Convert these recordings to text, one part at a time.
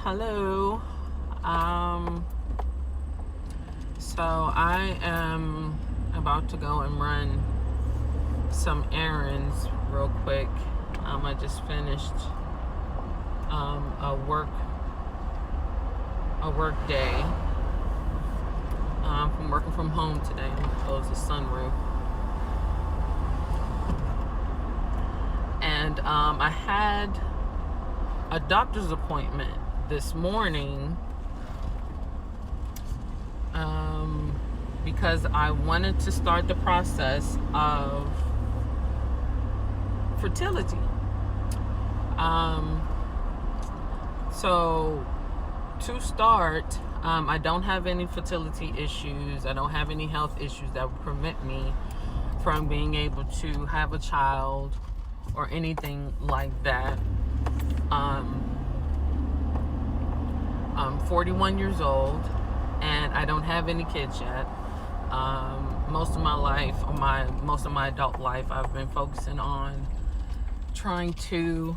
Hello. So I am about to go and run some errands real quick. I just finished a work day. From working from home today. I'm gonna close the sunroof. And I had a doctor's appointment this morning because I wanted to start the process of fertility. So to start, I don't have any fertility issues. I don't have any health issues that would prevent me from being able to have a child or anything like that. I'm 41 years old and I don't have any kids yet. Most of my life, most of my adult life, I've been focusing on trying to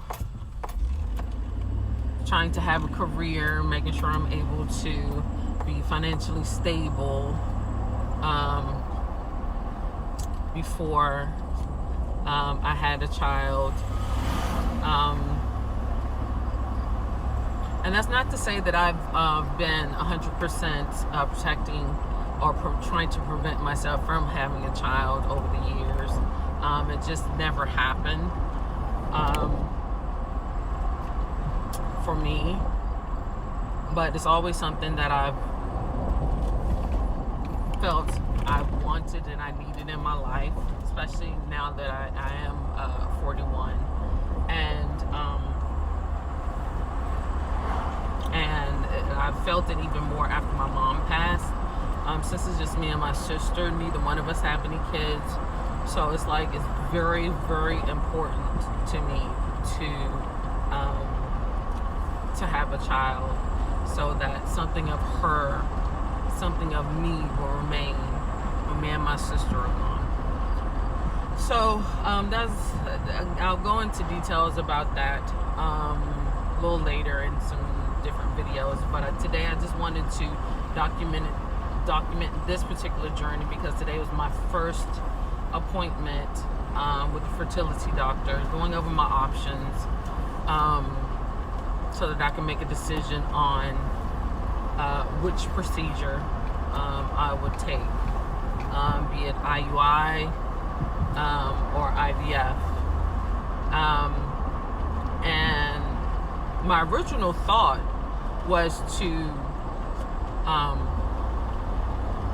have a career, making sure I'm able to be financially stable before I had a child. And that's not to say that I've been 100% protecting or trying to prevent myself from having a child over the years. It just never happened for me. But it's always something that I've felt I wanted and I needed in my life, especially now that I am 41. And I felt it even more after my mom passed. Since it's just me and my sister, neither one of us have any kids. So it's like, it's very, very important to me to have a child, so that something of her, something of me will remain when me and my sister are gone. So I'll go into details about that a little later in some different videos, but today I just wanted to document this particular journey because today was my first appointment with the fertility doctor, going over my options so that I can make a decision on which procedure I would take, be it IUI or IVF. And my original thought was to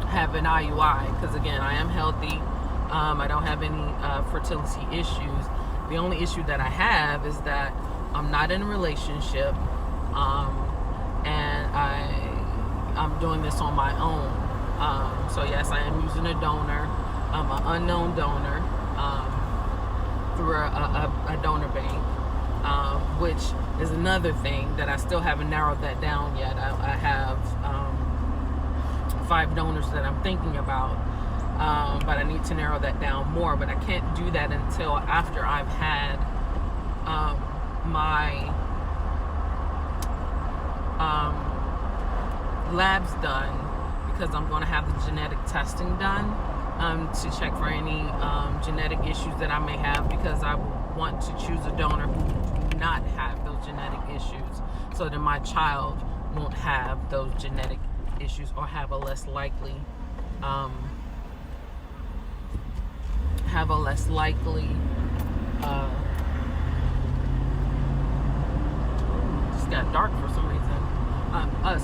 have an IUI because, again, I am healthy. I don't have any fertility issues. The only issue that I have is that I'm not in a relationship, and I'm doing this on my own. So yes, I am using a donor, an unknown donor, through a donor bank, which is another thing that I still haven't narrowed that down yet. I have 5 donors that I'm thinking about, but I need to narrow that down more. But I can't do that until after I've had my labs done, because I'm going to have the genetic testing done to check for any genetic issues that I may have, because I want to choose a donor who do not have those genetic issues, so that my child won't have those genetic issues or have a less likely just got dark for some reason.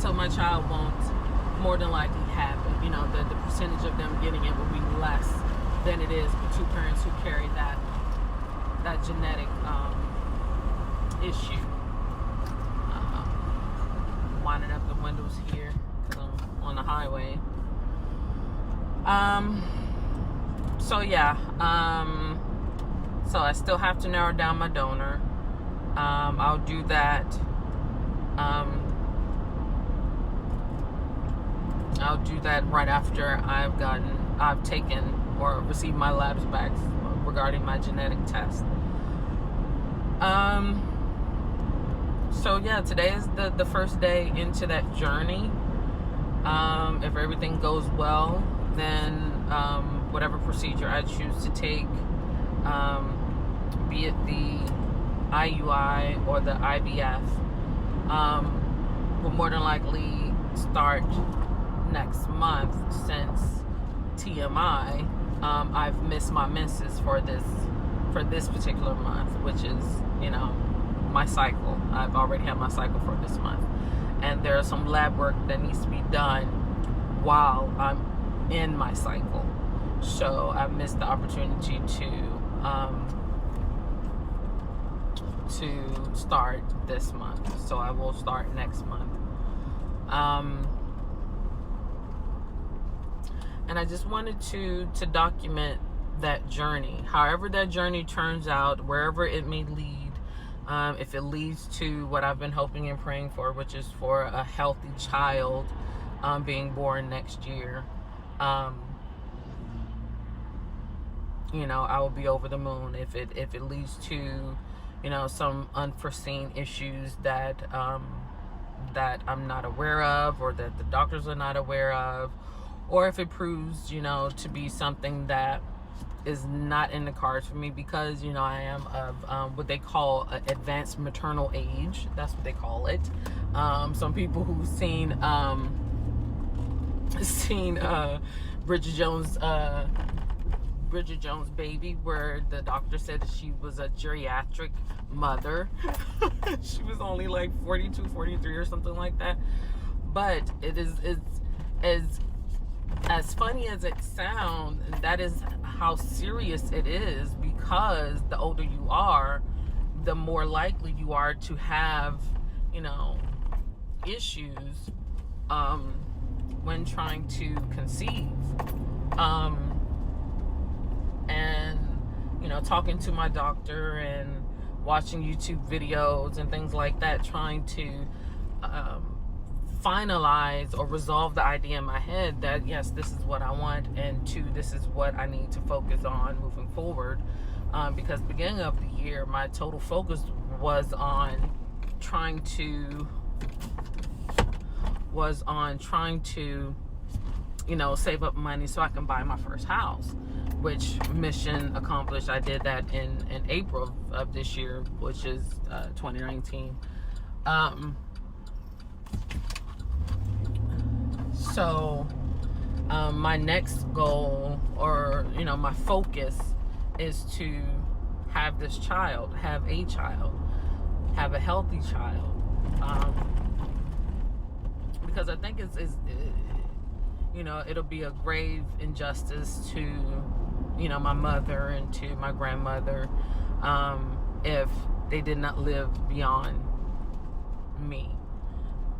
So my child won't more than likely have it. You know, the percentage of them getting it will be less than it is with 2 parents who carry that genetic issue. Winding up the windows here because I'm on the highway. So yeah. So I still have to narrow down my donor. I'll do that. I'll do that right after I've taken or received my labs back regarding my genetic test. So yeah, today is the first day into that journey. If everything goes well, then whatever procedure I choose to take, be it the IUI or the IVF, will more than likely start next month, since TMI, I've missed my menses for this particular month, which is, my cycle. I've already had my cycle for this month, and there's some lab work that needs to be done while I'm in my cycle. So I missed the opportunity to start this month. So I will start next month. And I just wanted to document that journey. However that journey turns out, wherever it may lead, if it leads to what I've been hoping and praying for, which is for a healthy child being born next year, I will be over the moon. If it leads to, some unforeseen issues that I'm not aware of, or that the doctors are not aware of, or if it proves, to be something that is not in the cards for me, because I am of what they call advanced maternal age. That's what they call it. Some people who've seen Bridget Jones' Baby, where the doctor said that she was a geriatric mother. She was only like 42, 43 or something like that. But it's as funny as it sounds, that is how serious it is, because the older you are, the more likely you are to have, issues when trying to conceive. And, talking to my doctor and watching YouTube videos and things like that, trying to finalize or resolve the idea in my head that yes, this is what I want, and two, this is what I need to focus on moving forward, because beginning of the year my total focus was on trying to save up money so I can buy my first house, which mission accomplished. I did that in April of this year, which is 2019. So my next goal, or my focus, is to have this child, have a healthy child, because I think it's it'll be a grave injustice to my mother and to my grandmother if they did not live beyond me,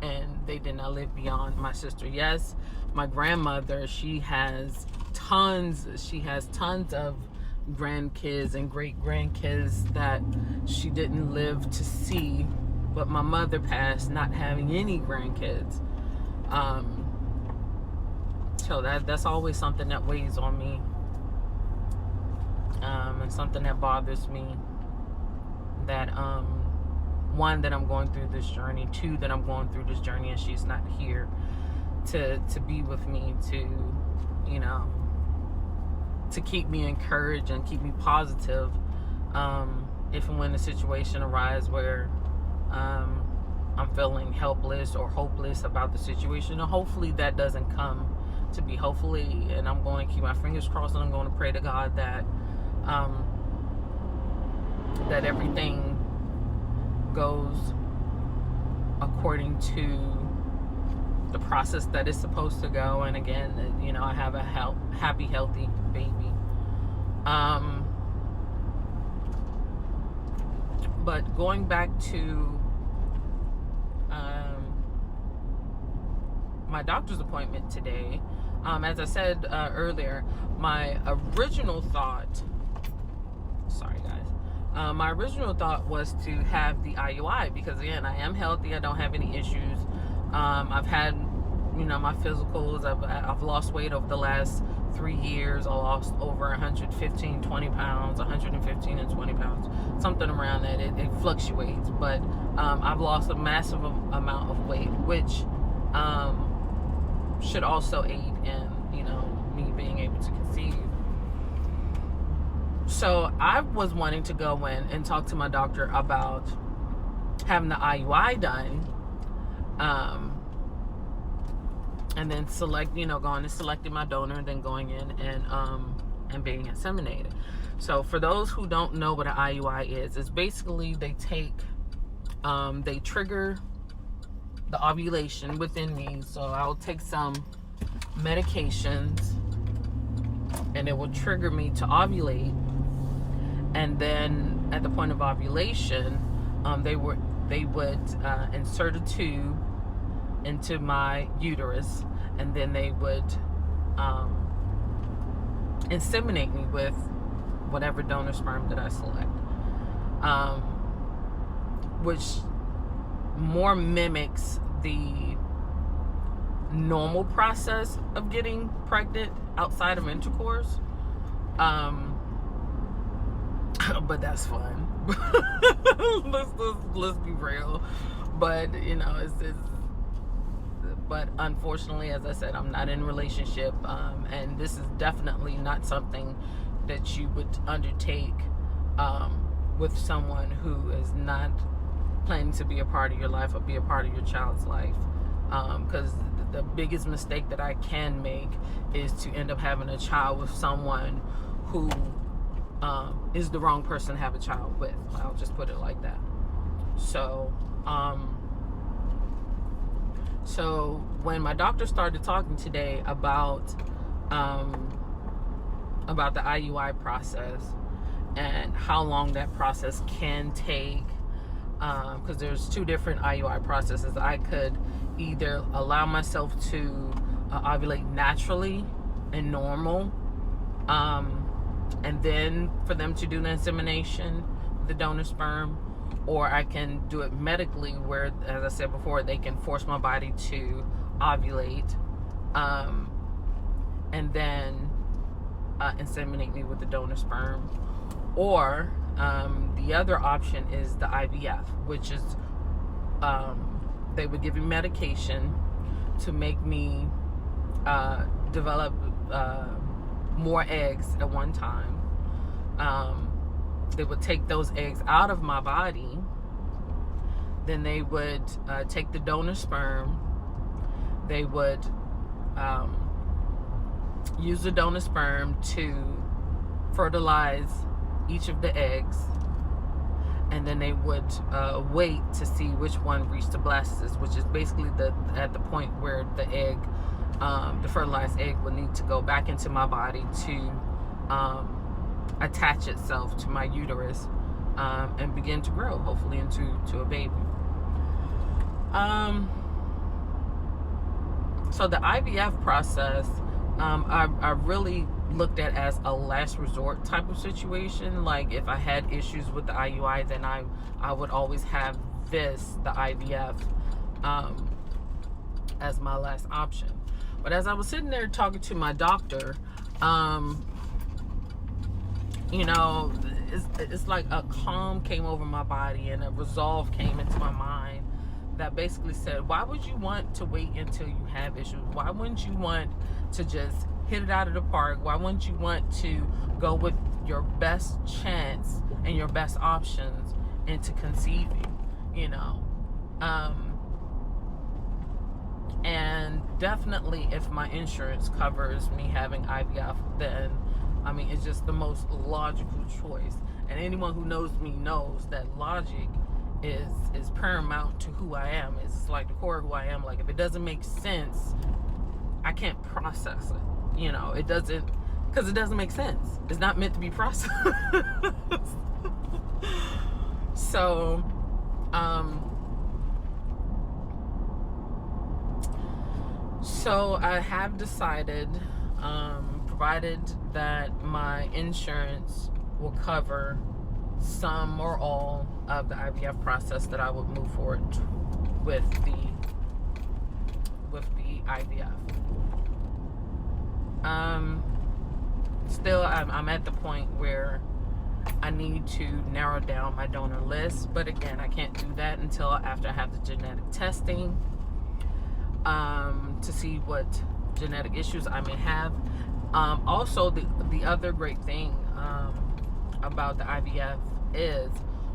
and they did not live beyond my sister. Yes, my grandmother, she has tons of grandkids and great grandkids that she didn't live to see, but my mother passed not having any grandkids. So that's always something that weighs on me, and something that bothers me, that one, that I'm going through this journey, two, that I'm going through this journey and she's not here to be with me, to to keep me encouraged and keep me positive, if and when the situation arises where I'm feeling helpless or hopeless about the situation. And hopefully that doesn't come to be, hopefully, and I'm going to keep my fingers crossed, and I'm going to pray to God that that everything goes according to the process that it's supposed to go, and again, I have a happy, healthy baby. But going back to my doctor's appointment today, as I said earlier, my original thought, my original thought was to have the IUI, because again, I am healthy, I don't have any issues. I've had, my physicals, I've lost weight over the last 3 years, I lost over 115, 20 pounds, 115 and 20 pounds, something around that. It fluctuates, but I've lost a massive amount of weight, which should also aid in, me being able to conceive. So I was wanting to go in and talk to my doctor about having the IUI done, and then going and selecting my donor, and then going in and being inseminated. So for those who don't know what an IUI is, it's basically they trigger the ovulation within me. So I'll take some medications and it will trigger me to ovulate, and then at the point of ovulation, they would insert a tube into my uterus, and then they would inseminate me with whatever donor sperm that I select, which more mimics the normal process of getting pregnant outside of intercourse, but that's fun. let's be real. But but unfortunately, as I said, I'm not in a relationship, and this is definitely not something that you would undertake with someone who is not planning to be a part of your life or be a part of your child's life, because the biggest mistake that I can make is to end up having a child with someone who is the wrong person to have a child with. I'll just put it like that. So when my doctor started talking today about the IUI process and how long that process can take, because there's 2 different IUI processes. I could either allow myself to ovulate naturally and normal, and then for them to do the insemination with the donor sperm, or I can do it medically, where, as I said before, they can force my body to ovulate, and then inseminate me with the donor sperm. Or the other option is the IVF, which is they would give me medication to make me develop more eggs at one time. They would take those eggs out of my body. Then they would take the donor sperm. They would use the donor sperm to fertilize each of the eggs, and then they would wait to see which one reached the blastocyst, which is basically at the point where the egg, the fertilized egg, would need to go back into my body to attach itself to my uterus and begin to grow, hopefully into a baby. So the IVF process, I really looked at as a last resort type of situation. Like, if I had issues with the IUI, then I would always have the IVF, as my last option. But as I was sitting there talking to my doctor, it's like a calm came over my body and a resolve came into my mind that basically said, why would you want to wait until you have issues? Why wouldn't you want to just hit it out of the park? Why wouldn't you want to go with your best chance and your best options into conceiving, and definitely if my insurance covers me having IVF, then it's just the most logical choice. And anyone who knows me knows that logic is paramount to who I am. It's like the core of who I am. Like, if it doesn't make sense, I can't process it. It doesn't, because it doesn't make sense. It's not meant to be processed. So, so I have decided, provided that my insurance will cover some or all of the IVF process, that I would move forward with the IVF. still, I'm at the point where I need to narrow down my donor list, but again, I can't do that until after I have the genetic testing to see what genetic issues I may have. Also, the other great thing about the IVF is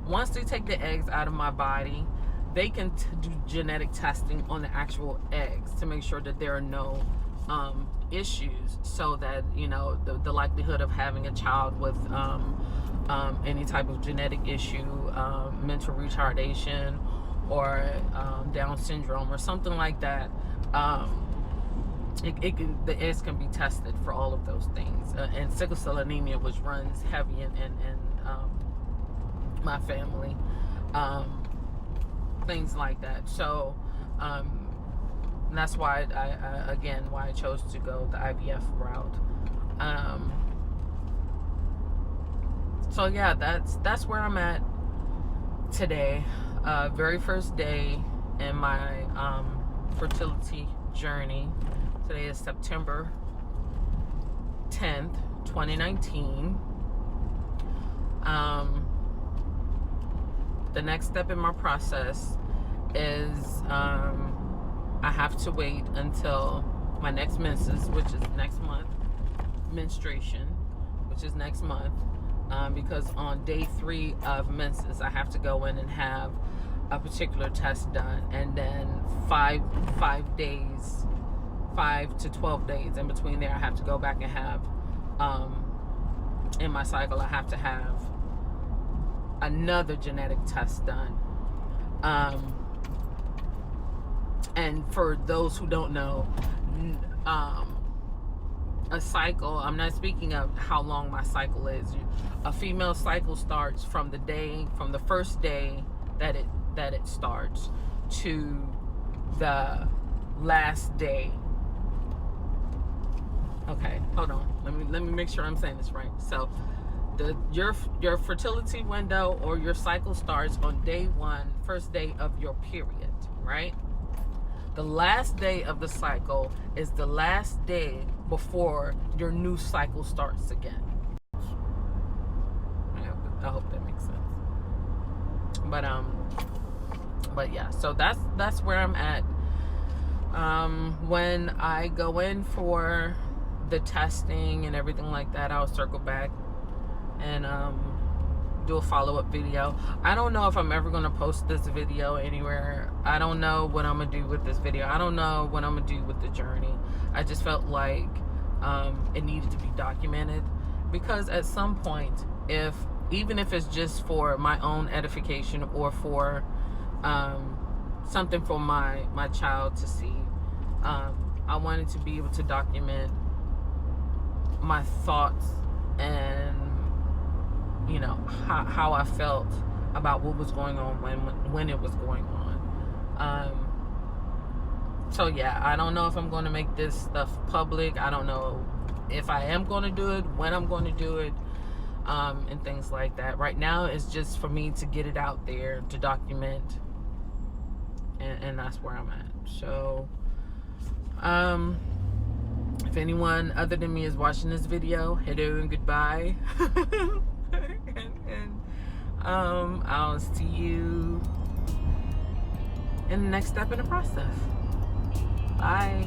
once they take the eggs out of my body, they can do genetic testing on the actual eggs to make sure that there are no issues, so that, you know, the likelihood of having a child with any type of genetic issue, mental retardation, or Down syndrome or something like that, the eggs can be tested for all of those things. And sickle cell anemia, which runs heavy in my family, things like that. So that's why I chose to go the IVF route. So yeah, that's where I'm at today. Very first day in my fertility journey. Today is September 10th, 2019. The next step in my process is I have to wait until my next menses, which is next month, menstruation, which is next month, because on day 3 of menses, I have to go in and have a particular test done, and then 5 to 12 days in between there, I have to go back and have, in my cycle, I have to have another genetic test done. And for those who don't know, a cycle, I'm not speaking of how long my cycle is. A female cycle starts from the first day that it starts to the last day. Okay, hold on. Let me make sure I'm saying this right. So your fertility window or your cycle starts on day 1, first day of your period, right? The last day of the cycle is the last day before your new cycle starts again. I hope that makes sense. But yeah, so that's where I'm at. When I go in for the testing and everything like that, I'll circle back and do a follow-up video. I don't know if I'm ever going to post this video anywhere. I don't know what I'm going to do with this video. I don't know what I'm going to do with the journey. I just felt like it needed to be documented, because at some point, even if it's just for my own edification or for something for my child to see, I wanted to be able to document my thoughts and, you know, how I felt about what was going on when it was going on. So yeah, I don't know if I'm going to make this stuff public. I don't know if I am going to do it, when I'm going to do it, and things like that. Right now, it's just for me to get it out there, to document, and that's where I'm at. So, if anyone other than me is watching this video, hello and goodbye. and I'll see you in the next step in the process. Bye.